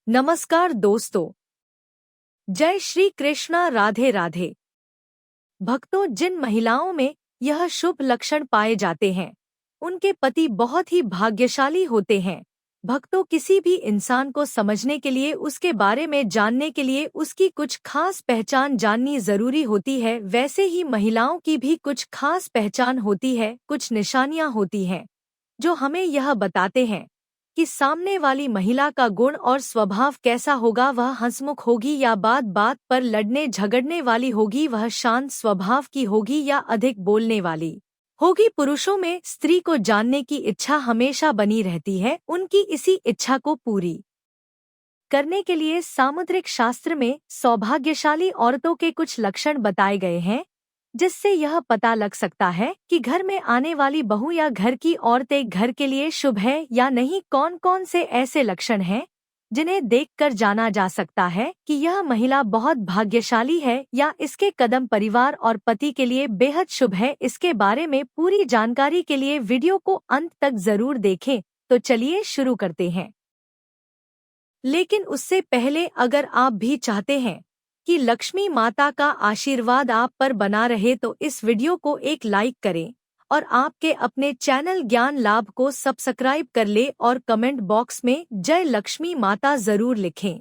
नमस्कार दोस्तों। जय श्री कृष्णा। राधे राधे। भक्तों, जिन महिलाओं में यह शुभ लक्षण पाए जाते हैं उनके पति बहुत ही भाग्यशाली होते हैं। भक्तों, किसी भी इंसान को समझने के लिए, उसके बारे में जानने के लिए उसकी कुछ खास पहचान जाननी जरूरी होती है। वैसे ही महिलाओं की भी कुछ खास पहचान होती है, कुछ निशानियां होती हैं जो हमें यह बताते हैं कि सामने वाली महिला का गुण और स्वभाव कैसा होगा। वह हंसमुख होगी या बात बात पर लड़ने झगड़ने वाली होगी, वह शांत स्वभाव की होगी या अधिक बोलने वाली होगी। पुरुषों में स्त्री को जानने की इच्छा हमेशा बनी रहती है। उनकी इसी इच्छा को पूरी करने के लिए सामुद्रिक शास्त्र में सौभाग्यशाली औरतों के कुछ लक्षण बताए गए हैं, जिससे यह पता लग सकता है कि घर में आने वाली बहू या घर की औरतें घर के लिए शुभ है या नहीं। कौन कौन से ऐसे लक्षण हैं जिन्हें देखकर जाना जा सकता है कि यह महिला बहुत भाग्यशाली है या इसके कदम परिवार और पति के लिए बेहद शुभ है। इसके बारे में पूरी जानकारी के लिए वीडियो को अंत तक जरूर देखें। तो चलिए शुरू करते हैं। लेकिन उससे पहले अगर आप भी चाहते हैं कि लक्ष्मी माता का आशीर्वाद आप पर बना रहे तो इस वीडियो को एक लाइक करें और आपके अपने चैनल ज्ञान लाभ को सब्सक्राइब कर ले और कमेंट बॉक्स में जय लक्ष्मी माता जरूर लिखें।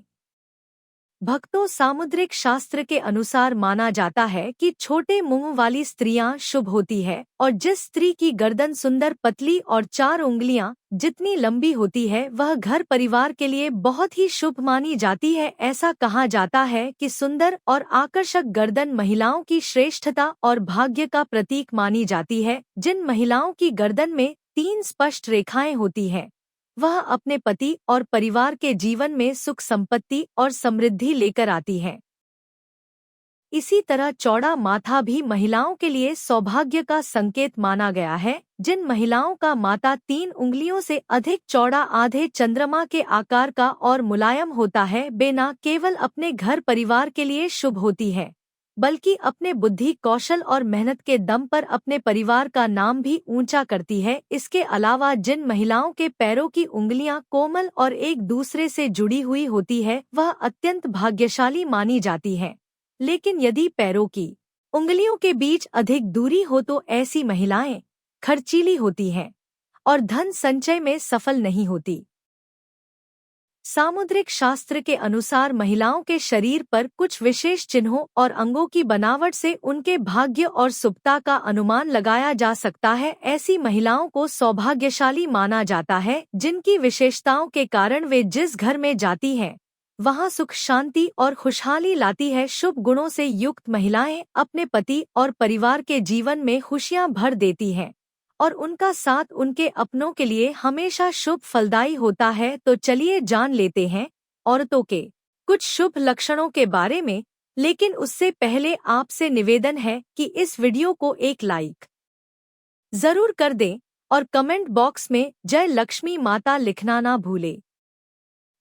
भक्तों, सामुद्रिक शास्त्र के अनुसार माना जाता है कि छोटे मुंह वाली स्त्रियां शुभ होती है और जिस स्त्री की गर्दन सुंदर, पतली और 4 उंगलियां जितनी लंबी होती है वह घर परिवार के लिए बहुत ही शुभ मानी जाती है। ऐसा कहा जाता है कि सुंदर और आकर्षक गर्दन महिलाओं की श्रेष्ठता और भाग्य का प्रतीक मानी जाती है। जिन महिलाओं की गर्दन में 3 स्पष्ट रेखाएं होती हैं वह अपने पति और परिवार के जीवन में सुख, संपत्ति और समृद्धि लेकर आती हैं। इसी तरह चौड़ा माथा भी महिलाओं के लिए सौभाग्य का संकेत माना गया है। जिन महिलाओं का माथा 3 उंगलियों से अधिक चौड़ा, आधे चंद्रमा के आकार का और मुलायम होता है, वे न केवल अपने घर परिवार के लिए शुभ होती है बल्कि अपने बुद्धि, कौशल और मेहनत के दम पर अपने परिवार का नाम भी ऊंचा करती है। इसके अलावा जिन महिलाओं के पैरों की उंगलियां कोमल और एक दूसरे से जुड़ी हुई होती है वह अत्यंत भाग्यशाली मानी जाती है। लेकिन यदि पैरों की उंगलियों के बीच अधिक दूरी हो तो ऐसी महिलाएं खर्चीली होती हैं और धन संचय में सफल नहीं होती। सामुद्रिक शास्त्र के अनुसार महिलाओं के शरीर पर कुछ विशेष चिन्हों और अंगों की बनावट से उनके भाग्य और शुभता का अनुमान लगाया जा सकता है। ऐसी महिलाओं को सौभाग्यशाली माना जाता है जिनकी विशेषताओं के कारण वे जिस घर में जाती हैं वहां सुख, शांति और खुशहाली लाती है। शुभ गुणों से युक्त महिलाएं अपने पति और परिवार के जीवन में खुशियां भर देती हैं और उनका साथ उनके अपनों के लिए हमेशा शुभ फलदायी होता है। तो चलिए जान लेते हैं औरतों के कुछ शुभ लक्षणों के बारे में। लेकिन उससे पहले आपसे निवेदन है कि इस वीडियो को एक लाइक जरूर कर दें और कमेंट बॉक्स में जय लक्ष्मी माता लिखना ना भूलें।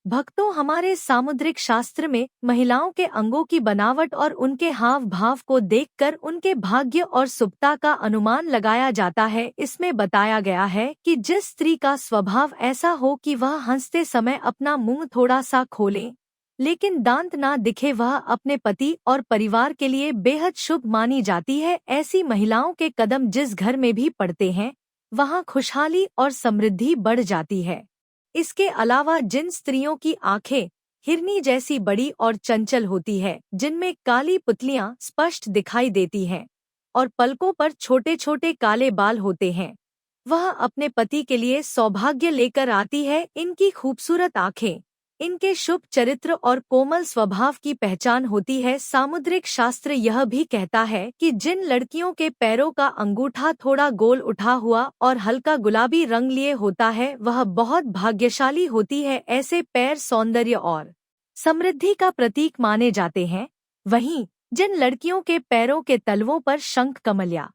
भक्तों, हमारे सामुद्रिक शास्त्र में महिलाओं के अंगों की बनावट और उनके हाव भाव को देखकर उनके भाग्य और शुभता का अनुमान लगाया जाता है। इसमें बताया गया है कि जिस स्त्री का स्वभाव ऐसा हो कि वह हंसते समय अपना मुंह थोड़ा सा खोले लेकिन दांत ना दिखे, वह अपने पति और परिवार के लिए बेहद शुभ मानी जाती है। ऐसी महिलाओं के कदम जिस घर में भी पड़ते हैं वहां खुशहाली और समृद्धि बढ़ जाती है। इसके अलावा जिन स्त्रियों की आंखें हिरनी जैसी बड़ी और चंचल होती है, जिनमें काली पुतलियां स्पष्ट दिखाई देती हैं और पलकों पर छोटे छोटे काले बाल होते हैं, वह अपने पति के लिए सौभाग्य लेकर आती है। इनकी खूबसूरत आंखें इनके शुभ चरित्र और कोमल स्वभाव की पहचान होती है। सामुद्रिक शास्त्र यह भी कहता है कि जिन लड़कियों के पैरों का अंगूठा थोड़ा गोल उठा हुआ और हल्का गुलाबी रंग लिए होता है वह बहुत भाग्यशाली होती है। ऐसे पैर सौंदर्य और समृद्धि का प्रतीक माने जाते हैं। वहीं जिन लड़कियों के पैरों के तलवों पर शंख, कमल या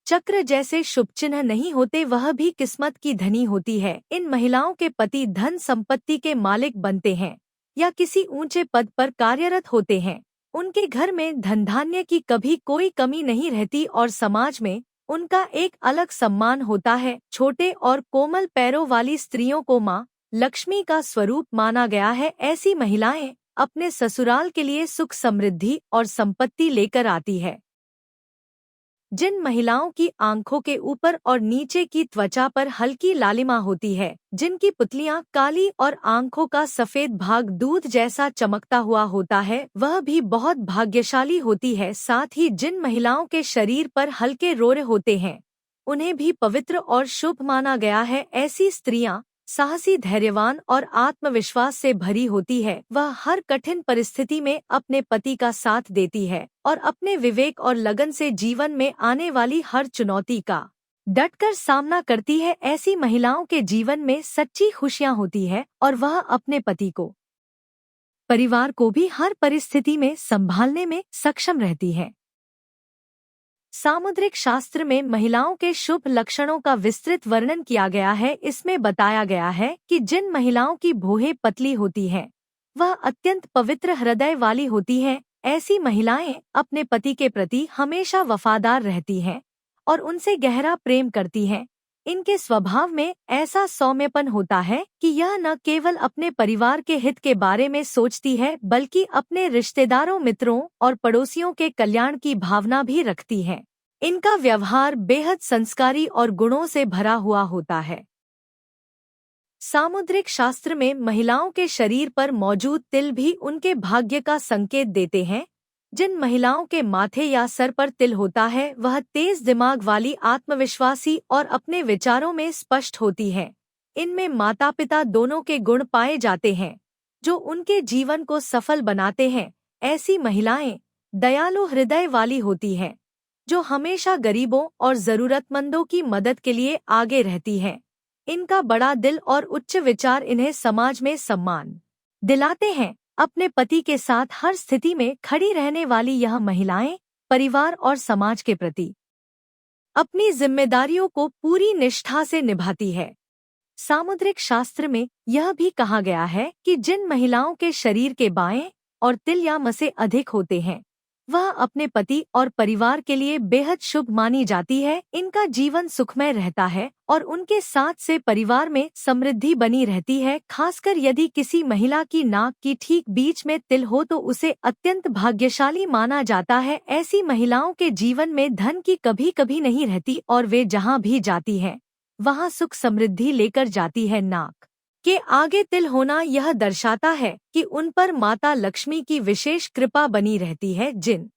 चक्र जैसे शुभ चिन्ह नहीं होते वह भी किस्मत की धनी होती है। इन महिलाओं के पति धन संपत्ति के मालिक बनते हैं या किसी ऊंचे पद पर कार्यरत होते हैं। उनके घर में धन धान्य की कभी कोई कमी नहीं रहती और समाज में उनका एक अलग सम्मान होता है। छोटे और कोमल पैरों वाली स्त्रियों को माँ लक्ष्मी का स्वरूप माना गया है। ऐसी महिलाएं अपने ससुराल के लिए सुख समृद्धि और संपत्ति लेकर आती है। जिन महिलाओं की आंखों के ऊपर और नीचे की त्वचा पर हल्की लालिमा होती है, जिनकी पुतलियां काली और आंखों का सफेद भाग दूध जैसा चमकता हुआ होता है, वह भी बहुत भाग्यशाली होती है। साथ ही जिन महिलाओं के शरीर पर हल्के रोरे होते हैं, उन्हें भी पवित्र और शुभ माना गया है। ऐसी स्त्रियां साहसी, धैर्यवान और आत्मविश्वास से भरी होती है। वह हर कठिन परिस्थिति में अपने पति का साथ देती है और अपने विवेक और लगन से जीवन में आने वाली हर चुनौती का डटकर सामना करती है। ऐसी महिलाओं के जीवन में सच्ची खुशियां होती है और वह अपने पति को, परिवार को भी हर परिस्थिति में संभालने में सक्षम रहती है। सामुद्रिक शास्त्र में महिलाओं के शुभ लक्षणों का विस्तृत वर्णन किया गया है। इसमें बताया गया है कि जिन महिलाओं की भौहें पतली होती हैं, वह अत्यंत पवित्र हृदय वाली होती हैं। ऐसी महिलाएं अपने पति के प्रति हमेशा वफादार रहती हैं और उनसे गहरा प्रेम करती हैं। इनके स्वभाव में ऐसा सौम्यपन होता है कि यह न केवल अपने परिवार के हित के बारे में सोचती है, बल्कि अपने रिश्तेदारों, मित्रों और पड़ोसियों के कल्याण की भावना भी रखती है। इनका व्यवहार बेहद संस्कारी और गुणों से भरा हुआ होता है। सामुद्रिक शास्त्र में महिलाओं के शरीर पर मौजूद तिल भी उनके भाग्य का संकेत देते हैं। जिन महिलाओं के माथे या सर पर तिल होता है, वह तेज दिमाग वाली, आत्मविश्वासी और अपने विचारों में स्पष्ट होती है। इनमें माता पिता दोनों के गुण पाए जाते हैं, जो उनके जीवन को सफल बनाते हैं। ऐसी महिलाएं दयालु हृदय वाली होती हैं, जो हमेशा गरीबों और जरूरतमंदों की मदद के लिए आगे रहती हैं। इनका बड़ा दिल और उच्च विचार इन्हें समाज में सम्मान दिलाते हैं। अपने पति के साथ हर स्थिति में खड़ी रहने वाली यह महिलाएं परिवार और समाज के प्रति अपनी जिम्मेदारियों को पूरी निष्ठा से निभाती है। सामुद्रिक शास्त्र में यह भी कहा गया है कि जिन महिलाओं के शरीर के बाएं और तिल या मसे अधिक होते हैं, वह अपने पति और परिवार के लिए बेहद शुभ मानी जाती है। इनका जीवन सुखमय रहता है और उनके साथ से परिवार में समृद्धि बनी रहती है। खासकर यदि किसी महिला की नाक की ठीक बीच में तिल हो तो उसे अत्यंत भाग्यशाली माना जाता है। ऐसी महिलाओं के जीवन में धन की कभी कभी नहीं रहती और वे जहाँ भी जाती हैं, वहाँ सुख समृद्धि लेकर जाती है। नाक के आगे तिल होना यह दर्शाता है कि उन पर माता लक्ष्मी की विशेष कृपा बनी रहती है। जिन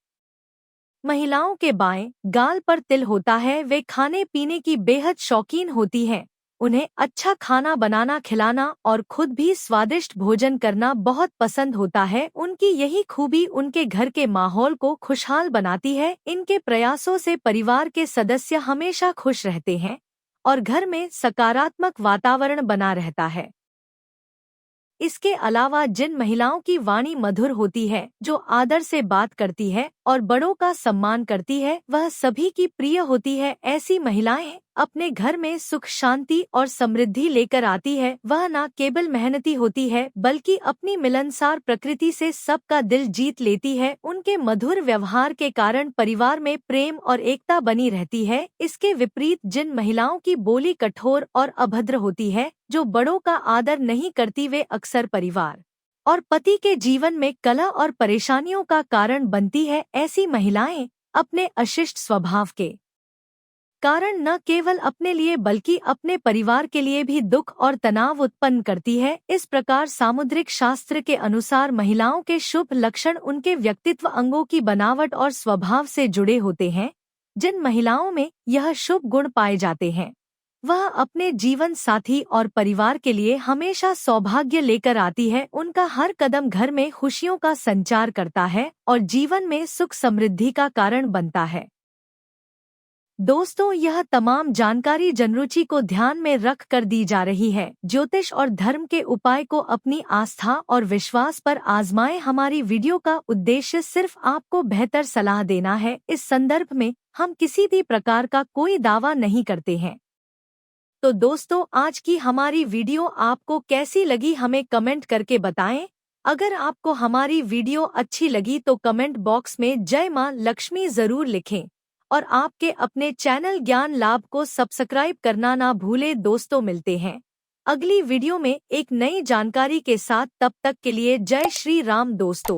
महिलाओं के बाएं गाल पर तिल होता है, वे खाने पीने की बेहद शौकीन होती हैं। उन्हें अच्छा खाना बनाना, खिलाना और खुद भी स्वादिष्ट भोजन करना बहुत पसंद होता है। उनकी यही खूबी उनके घर के माहौल को खुशहाल बनाती है। इनके प्रयासों से परिवार के सदस्य हमेशा खुश रहते हैं और घर में सकारात्मक वातावरण बना रहता है। इसके अलावा जिन महिलाओं की वाणी मधुर होती है, जो आदर से बात करती है और बड़ों का सम्मान करती है, वह सभी की प्रिय होती है। ऐसी महिलाएं अपने घर में सुख, शांति और समृद्धि लेकर आती है। वह न केवल मेहनती होती है, बल्कि अपनी मिलनसार प्रकृति से सबका दिल जीत लेती है। उनके मधुर व्यवहार के कारण परिवार में प्रेम और एकता बनी रहती है। इसके विपरीत जिन महिलाओं की बोली कठोर और अभद्र होती है, जो बड़ों का आदर नहीं करती, वे अक्सर परिवार और पति के जीवन में कलह और परेशानियों का कारण बनती है। ऐसी महिलाएं अपने अशिष्ट स्वभाव के कारण न केवल अपने लिए बल्कि अपने परिवार के लिए भी दुख और तनाव उत्पन्न करती है। इस प्रकार सामुद्रिक शास्त्र के अनुसार महिलाओं के शुभ लक्षण उनके व्यक्तित्व, अंगों की बनावट और स्वभाव से जुड़े होते हैं। जिन महिलाओं में यह शुभ गुण पाए जाते हैं, वह अपने जीवन साथी और परिवार के लिए हमेशा सौभाग्य लेकर आती है। उनका हर कदम घर में खुशियों का संचार करता है और जीवन में सुख समृद्धि का कारण बनता है। दोस्तों, यह तमाम जानकारी जनरुचि को ध्यान में रख कर दी जा रही है। ज्योतिष और धर्म के उपाय को अपनी आस्था और विश्वास पर आजमाएं। हमारी वीडियो का उद्देश्य सिर्फ आपको बेहतर सलाह देना है। इस संदर्भ में हम किसी भी प्रकार का कोई दावा नहीं करते हैं। तो दोस्तों, आज की हमारी वीडियो आपको कैसी लगी हमें कमेंट करके बताएं। अगर आपको हमारी वीडियो अच्छी लगी तो कमेंट बॉक्स में जय मां लक्ष्मी जरूर लिखें और आपके अपने चैनल ज्ञान लाभ को सब्सक्राइब करना ना भूलें। दोस्तों, मिलते हैं अगली वीडियो में एक नई जानकारी के साथ, तब तक के लिए जय श्री राम दोस्तों।